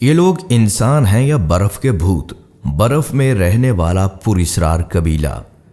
ये लोग इंसान हैं या बर्फ के भूत? बर्फ में रहने वाला पुरस्रार कबीला।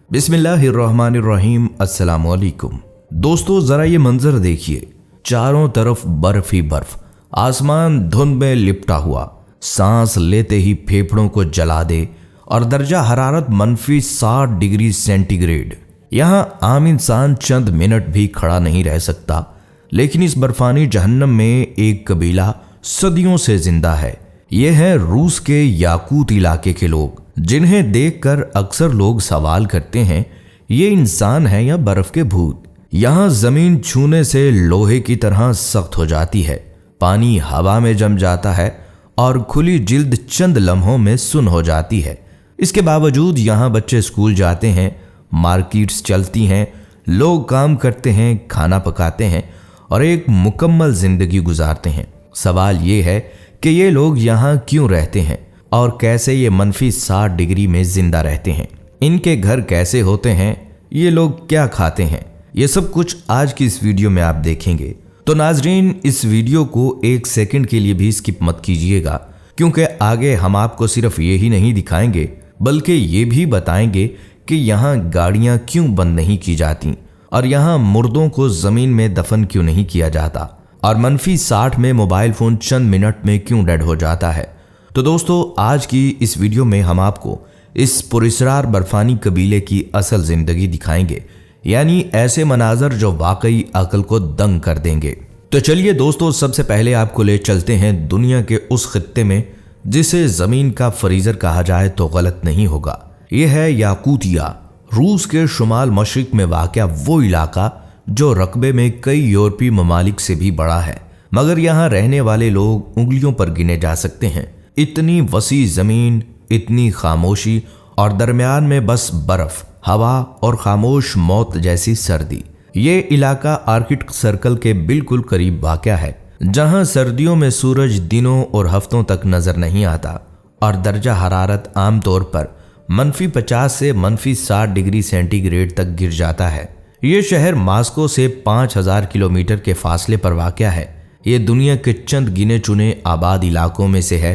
बिस्मिल्लाहिर्रहमानिर्रहीम। अस्सलाम वालेकुम। दोस्तों जरा ये मंजर देखिए, चारों तरफ बर्फ ही बर्फ, आसमान धुंध में लिपटा हुआ, सांस लेते ही फेफड़ों को जला दे और दर्जा हरारत -60 डिग्री सेंटीग्रेड। यहाँ आम इंसान चंद मिनट भी खड़ा नहीं रह सकता, लेकिन इस बर्फानी जहन्नम में एक कबीला सदियों से जिंदा है। ये है रूस के याकूत इलाके के लोग, जिन्हें देखकर अक्सर लोग सवाल करते हैं ये इंसान है या बर्फ के भूत। यहाँ जमीन छूने से लोहे की तरह सख्त हो जाती है, पानी हवा में जम जाता है और खुली जिल्द चंद लम्हों में सुन्न हो जाती है। इसके बावजूद यहाँ बच्चे स्कूल जाते हैं, मार्केट्स चलती हैं, लोग काम करते हैं, खाना पकाते हैं और एक मुकम्मल जिंदगी गुजारते हैं। सवाल ये है कि ये लोग यहाँ क्यों रहते हैं और कैसे ये -60 डिग्री में जिंदा रहते हैं। इनके घर कैसे होते हैं, ये लोग क्या खाते हैं, ये सब कुछ आज की इस वीडियो में आप देखेंगे। तो नाजरीन, इस वीडियो को एक सेकंड के लिए भी स्किप मत कीजिएगा, क्योंकि आगे हम आपको सिर्फ ये ही नहीं दिखाएंगे बल्कि ये भी बताएंगे कि यहाँ गाड़ियाँ क्यों बंद नहीं की जाती और यहाँ मुर्दों को जमीन में दफन क्यों नहीं किया जाता और -60 में मोबाइल फोन चंद मिनट में क्यों डेड हो जाता है। तो दोस्तों, आज की इस वीडियो में हम आपको इस पुरस्रार बर्फानी कबीले की असल जिंदगी दिखाएंगे, यानी ऐसे मनाजर जो वाकई अकल को दंग कर देंगे। तो चलिए दोस्तों, सबसे पहले आपको ले चलते हैं दुनिया के उस खित्ते में जिसे जमीन का फ्रीजर कहा जाए तो गलत नहीं होगा। यह है याकूतिया, रूस के शुमाल मशरिक में वाक़या वो इलाका जो रकबे में कई यूरोपीय ममालिक से भी बड़ा है, मगर यहाँ रहने वाले लोग उंगलियों पर गिने जा सकते हैं। इतनी वसी जमीन, इतनी खामोशी और दरमियान में बस बर्फ, हवा और खामोश मौत जैसी सर्दी। ये इलाका आर्कटिक सर्कल के बिल्कुल करीब वाक़या है, जहाँ सर्दियों में सूरज दिनों और हफ्तों तक नजर नहीं आता और दर्जा हरारत आमतौर पर -50 से -60 डिग्री सेंटीग्रेड तक गिर जाता है। ये शहर मास्को से 5000 किलोमीटर के फासले पर वाक़या है। ये दुनिया के चंद गिने चुने आबाद इलाकों में से है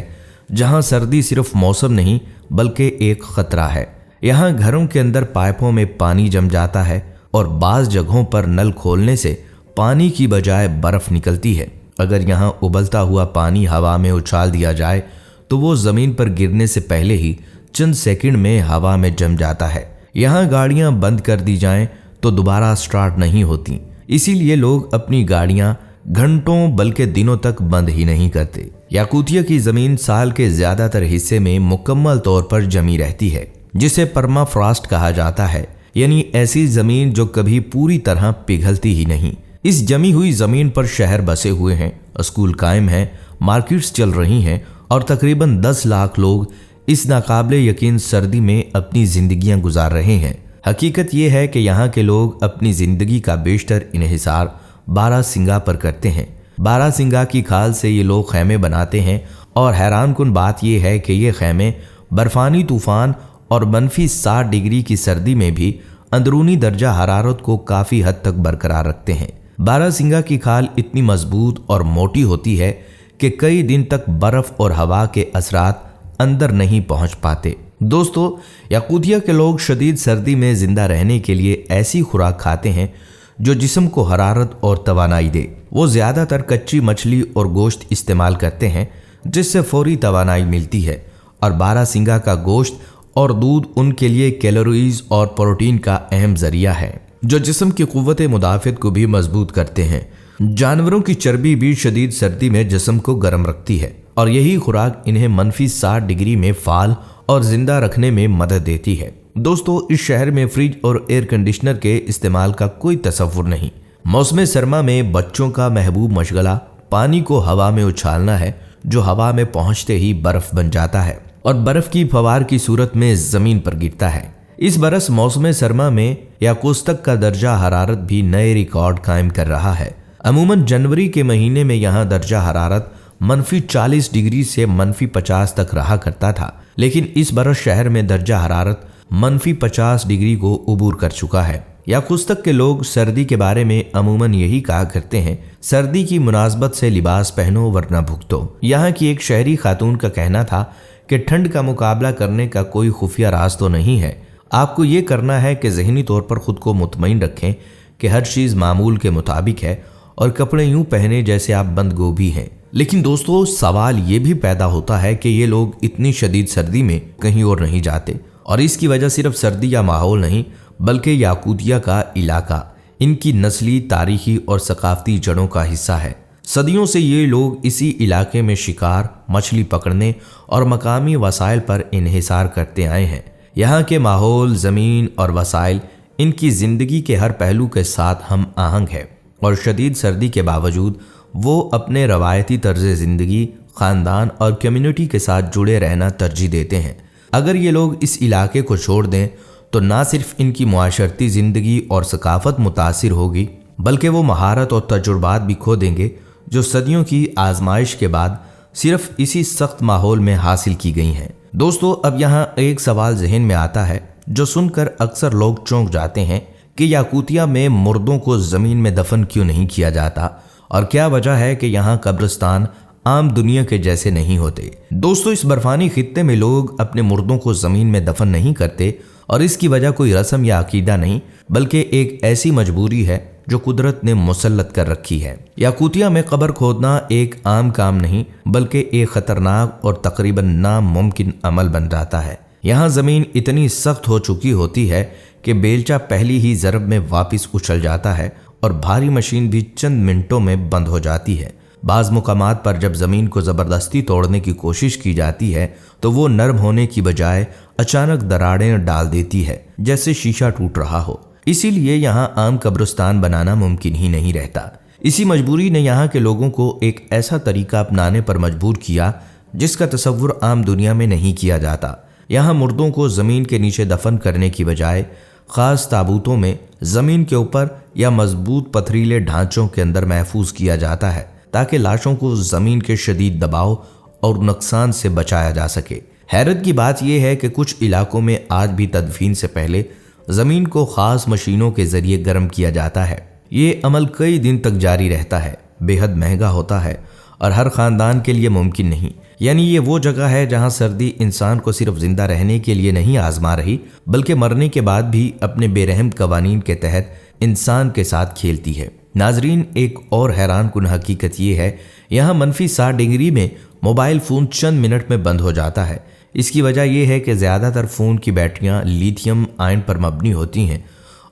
जहां सर्दी सिर्फ मौसम नहीं बल्कि एक खतरा है। यहाँ घरों के अंदर पाइपों में पानी जम जाता है और बाज़ जगहों पर नल खोलने से पानी की बजाय बर्फ़ निकलती है। अगर यहाँ उबलता हुआ पानी हवा में उछाल दिया जाए तो वो ज़मीन पर गिरने से पहले ही चंद सेकंड में हवा में जम जाता है। यहाँ गाड़ियाँ बंद कर दी जाएं तो दोबारा स्टार्ट नहीं होती, इसीलिए लोग अपनी गाड़ियां घंटों बल्कि दिनों तक बंद ही नहीं करते। याकूतिया की जमीन साल के ज्यादातर हिस्से में मुकम्मल तौर पर जमी रहती है, जिसे परमाफ्रॉस्ट कहा जाता है, यानी ऐसी जमीन जो कभी पूरी तरह पिघलती ही नहीं। इस जमी हुई जमीन पर शहर बसे हुए हैं, स्कूल कायम हैं, मार्केट्स चल रही हैं और तकरीबन 10 लाख लोग इस नाकाबिले यकीन सर्दी में अपनी जिंदगियां गुजार रहे हैं। हकीकत यह है कि यहाँ के लोग अपनी ज़िंदगी का बेशतर इन्हिसार बारासिंगा पर करते हैं। बारासिंगा की खाल से ये लोग खैमे बनाते हैं और हैरानकुन बात यह है कि ये खैमे बर्फानी तूफ़ान और -60 डिग्री की सर्दी में भी अंदरूनी दर्जा हरारत को काफ़ी हद तक बरकरार रखते हैं। बारासिंगा की खाल इतनी मजबूत और मोटी होती है कि कई दिन तक बर्फ़ और हवा के असरात अंदर नहीं पहुँच पाते। दोस्तों, याकूतिया के लोग शदीद सर्दी में जिंदा रहने के लिए ऐसी खुराक खाते हैं जो जिस्म को हरारत और तवानाई दे। वो ज़्यादातर कच्ची मछली और गोश्त इस्तेमाल करते हैं, जिससे फौरी तवानाई मिलती है और बारासिंगा का गोश्त और दूध उनके लिए कैलोरीज और प्रोटीन का अहम जरिया है, जो जिस्म की क़ुव्वत मुदाफ़त को भी मजबूत करते हैं। जानवरों की चर्बी भी शदीद सर्दी में जिस्म को गर्म रखती है और यही खुराक इन्हें -60 डिग्री में फाल और जिंदा रखने में मदद देती है। दोस्तों, इस शहर में फ्रिज और एयर कंडीशनर के इस्तेमाल का कोई तसव्वुर नहीं। मौसम सरमा में बच्चों का महबूब मशगला पानी को हवा में उछालना है, जो हवा में पहुंचते ही बर्फ बन जाता है और बर्फ की फवार की सूरत में जमीन पर गिरता है। इस बरस मौसम सरमा में याकोस्तक का दर्जा हरारत भी नए रिकॉर्ड कायम कर रहा है। अमूमन जनवरी के महीने में यहाँ दर्जा हरारत -40 डिग्री से -50 तक रहा करता था, लेकिन इस बरस शहर में दर्जा हरारत -50 डिग्री को उबूर कर चुका है। याकुत्स्क के लोग सर्दी के बारे में अमूमन यही कहा करते हैं, सर्दी की मुनासबत से लिबास पहनो वरना भुगतो। यहाँ की एक शहरी खातून का कहना था कि ठंड का मुकाबला करने का कोई खुफिया राज तो नहीं है, आपको ये करना है कि जहनी तौर पर खुद को मुतमईन रखें कि हर चीज़ मामूल के मुताबिक है और कपड़े यूं पहने जैसे आप बंद गोभी हैं। लेकिन दोस्तों, सवाल ये भी पैदा होता है कि ये लोग इतनी शदीद सर्दी में कहीं और नहीं जाते, और इसकी वजह सिर्फ सर्दी या माहौल नहीं बल्कि याकूतिया का इलाका इनकी नस्ली, तारीखी और सकाफती जड़ों का हिस्सा है। सदियों से ये लोग इसी इलाके में शिकार, मछली पकड़ने और मकामी वसाइल पर इन्हिसार करते आए हैं। यहाँ के माहौल, ज़मीन और वसाइल इनकी ज़िंदगी के हर पहलू के साथ हम आहंग है और शदीद सर्दी के बावजूद वो अपने रवायती तर्ज ज़िंदगी, ख़ानदान और कम्युनिटी के साथ जुड़े रहना तरजीह देते हैं। अगर ये लोग इस इलाके को छोड़ दें तो ना सिर्फ इनकी मुआशरती ज़िंदगी और सकाफत मुतासिर होगी बल्कि वो महारत और तजुर्बात भी खो देंगे जो सदियों की आजमाइश के बाद सिर्फ इसी सख्त माहौल में हासिल की गई हैं। दोस्तों, अब यहाँ एक सवाल जहन में आता है जो सुनकर अक्सर लोग चौंक जाते हैं कि याकूतिया में मुर्दों को ज़मीन में दफन क्यों नहीं किया जाता और क्या वजह है कि यहाँ कब्रिस्तान आम दुनिया के जैसे नहीं होते। दोस्तों, इस बर्फानी खित्ते में लोग अपने मुर्दों को ज़मीन में दफन नहीं करते और इसकी वजह कोई रस्म या अकीदा नहीं बल्कि एक ऐसी मजबूरी है जो कुदरत ने मुसल्लत कर रखी है। याकूतिया में कब्र खोदना एक आम काम नहीं बल्कि एक खतरनाक और तकरीबन नामुमकिन अमल बन जाता है। यहाँ ज़मीन इतनी सख्त हो चुकी होती है कि बेलचा पहली ही ज़रब में वापस उछल जाता है और भारी मशीन भी चंद मिनटों में बंद हो जाती है। बाज़ मुकामात पर जब ज़मीन को ज़बरदस्ती तोड़ने की कोशिश की जाती है तो वो नरम होने की बजाय अचानक दरारें डाल देती है जैसे शीशा टूट रहा हो। इसीलिए यहाँ आम कब्रिस्तान बनाना मुमकिन ही नहीं रहता। इसी मजबूरी ने यहाँ के लोगों को एक ऐसा तरीका अपनाने पर मजबूर किया जिसका तसव्वुर आम दुनिया में नहीं किया जाता। यहाँ मुर्दों को ज़मीन के नीचे दफन करने की बजाय ख़ास ताबूतों में ज़मीन के ऊपर या मजबूत पथरीले ढांचों के अंदर महफूज किया जाता है ताकि लाशों को ज़मीन के शदीद दबाव और नुकसान से बचाया जा सके। हैरत की बात यह है कि कुछ इलाकों में आज भी तदफीन से पहले ज़मीन को ख़ास मशीनों के ज़रिए गर्म किया जाता है। ये अमल कई दिन तक जारी रहता है, बेहद महंगा होता है और हर ख़ानदान के लिए मुमकिन नहीं। यानी ये वो जगह है जहाँ सर्दी इंसान को सिर्फ ज़िंदा रहने के लिए नहीं आजमा रही बल्कि मरने के बाद भी अपने बेरहम कवानीन के तहत इंसान के साथ खेलती है। नाजरीन, एक और हैरान कुन हकीकत ये है, यहाँ -60 डिग्री में मोबाइल फ़ोन चंद मिनट में बंद हो जाता है। इसकी वजह यह है कि ज़्यादातर फ़ोन की बैटरियाँ लिथियम आयन पर मबनी होती हैं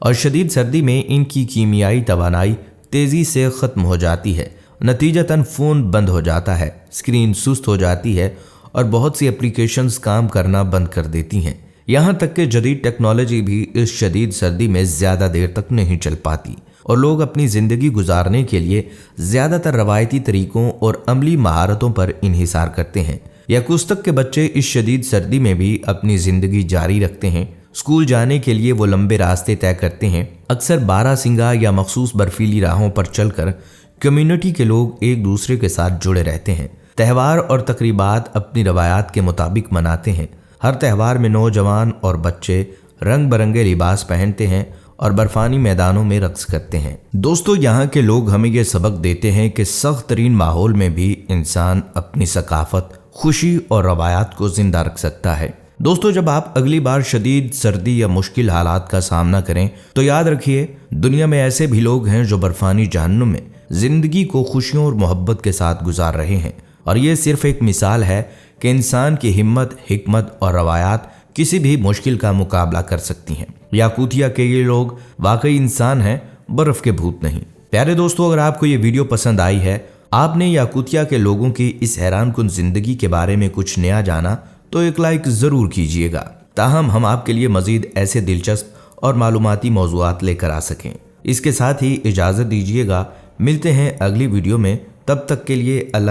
और शदीद सर्दी में इनकी कीमियाई तवानाई तेज़ी से ख़त्म हो जाती है। नतीजतन फ़ोन बंद हो जाता है, स्क्रीन सुस्त हो जाती है और बहुत सी एप्लीकेशंस काम करना बंद कर देती हैं। यहाँ तक कि जदीद टेक्नोलॉजी भी इस शदीद सर्दी में ज़्यादा देर तक नहीं चल पाती और लोग अपनी ज़िंदगी गुजारने के लिए ज़्यादातर रवायती तरीक़ों और अमली महारतों पर इन्हिसार करते हैं। याकुत्स्क के बच्चे इस शदीद सर्दी में भी अपनी ज़िंदगी जारी रखते हैं। स्कूल जाने के लिए वो लंबे रास्ते तय करते हैं। अक्सर बारहसिंगा या मखसूस बर्फीली राहों पर चलकर कम्युनिटी के लोग एक दूसरे के साथ जुड़े रहते हैं। त्यौहार और तकरीबात अपनी रवायात के मुताबिक मनाते हैं। हर त्यौहार में नौजवान और बच्चे रंग बिरंगे लिबास पहनते हैं और बर्फानी मैदानों में रक्स करते हैं। दोस्तों, यहाँ के लोग हमें ये सबक देते हैं कि सख्त तरीन माहौल में भी इंसान अपनी सकाफत, खुशी और रवायात को जिंदा रख सकता है। दोस्तों, जब आप अगली बार शदीद सर्दी या मुश्किल हालात का सामना करें तो याद रखिए, दुनिया में ऐसे भी लोग हैं जो बर्फानी जहन्नुम में जिंदगी को खुशियों और मोहब्बत के साथ गुजार रहे हैं और ये सिर्फ एक मिसाल है कि इंसान की हिम्मत, हिकमत और रवायात किसी भी मुश्किल का मुकाबला कर सकती हैं। याकूतिया के ये लोग वाकई इंसान हैं, बर्फ के भूत नहीं। प्यारे दोस्तों, अगर आपको ये वीडियो पसंद आई है, आपने याकूतिया के लोगों की इस हैरानकुन जिंदगी के बारे में कुछ नया जाना, तो एक लाइक ज़रूर कीजिएगा ताहम हम आपके लिए मज़ीद ऐसे दिलचस्प और मालूमाती मौज़ूआत लेकर आ सकें। इसके साथ ही इजाज़त दीजिएगा, मिलते हैं अगली वीडियो में। तब तक के लिए अल्लाह